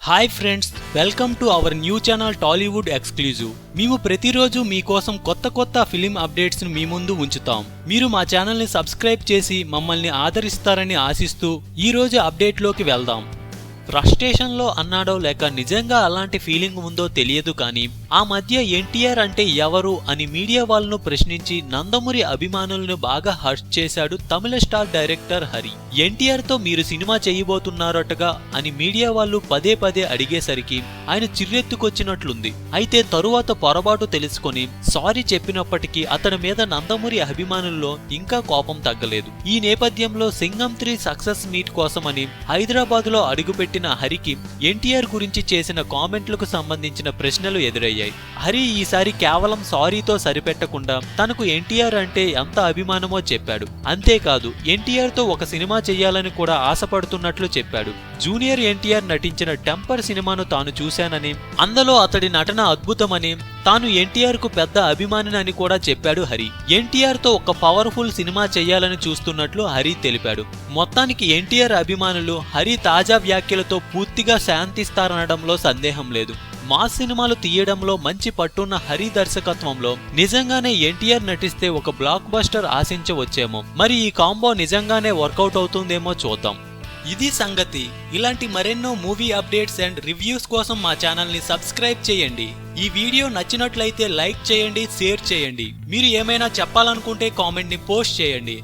Hi friends, welcome to our new channel Tollywood exclusive. మేము ప్రతిరోజు మీకోసం కొత్త ఫిలిం అప్డేట్స్ ను మీ ముందు ఉంచుతాం. మీరు మా ఛానల్ ని సబ్స్క్రైబ్ చేసి మమ్మల్ని ఆదరిస్తారని ఆశిస్తూ ఈ రోజు అప్డేట్ లోకి వెళ్దాం. ఫ్రస్ట్రేషన్ లో అన్నాడో లేక నిజంగా అలాంటి ఫీలింగ్ ఉందో తెలియదు కానీ ఆ మధ్య ఎన్టీఆర్ అంటే ఎవరు అని మీడియా వాళ్ళను ప్రశ్నించి నందమూరి అభిమానులను బాగా హర్ట్ చేశాడు తమిళ స్టార్ డైరెక్టర్ హరి. ఎన్టీఆర్ తో మీరు సినిమా చేయబోతున్నారటగా అని మీడియా వాళ్ళు పదే అడిగేసరికి ఆయన చిర్రెత్తుకొచ్చినట్లుంది. అయితే తరువాత పొరపాటు తెలుసుకొని సారీ చెప్పినప్పటికీ అతని మీద నందమూరి అభిమానుల్లో ఇంకా కోపం తగ్గలేదు. ఈ నేపథ్యంలో సింగం 3 సక్సెస్ మీట్ కోసమని హైదరాబాద్ లో అడుగుపెట్టిన హరికి ఎన్టీఆర్ గురించి చేసిన కామెంట్లకు సంబంధించిన ప్రశ్నలు ఎదురయ్యాయి. హరి ఈసారి కేవలం సారీతో సరిపెట్టకుండా తనకు ఎన్టీఆర్ అంటే ఎంత అభిమానమో చెప్పాడు. అంతేకాదు ఎన్టీఆర్ తో ఒక సినిమా చెయ్యాలని కూడా ఆశపడుతున్నట్లు చెప్పాడు. జూనియర్ ఎన్టీఆర్ నటించిన టెంపర్ సినిమాను తాను చూశానని, అందులో అతడి నటన అద్భుతమని, తాను ఎన్టీఆర్ కు పెద్ద అభిమానిని కూడా చెప్పాడు హరి. ఎన్టీఆర్ తో ఒక పవర్ఫుల్ సినిమా చెయ్యాలని చూస్తున్నట్లు హరి తెలిపాడు. మొత్తానికి ఎన్టీఆర్ అభిమానులు హరి తాజా వ్యాఖ్యలతో పూర్తిగా శాంతిస్తారనడంలో సందేహం లేదు. మాస్ సినిమాలు తీయడంలో మంచి పట్టున్న హరి దర్శకత్వంలో నిజంగానే ఎన్టీఆర్ నటిస్తే ఒక బ్లాక్ బస్టర్ ఆశించవచ్చేమో. మరి ఈ కాంబో నిజంగానే వర్కౌట్ అవుతుందేమో చూద్దాం. ఇది సంగతి. ఇలాంటి మరెన్నో మూవీ అప్డేట్స్ అండ్ రివ్యూస్ కోసం మా ఛానల్ ని సబ్స్క్రైబ్ చేయండి. ఈ వీడియో నచ్చినట్లయితే లైక్ చేయండి, షేర్ చేయండి. మీరు ఏమైనా చెప్పాలనుకుంటే కామెంట్ ని పోస్ట్ చేయండి.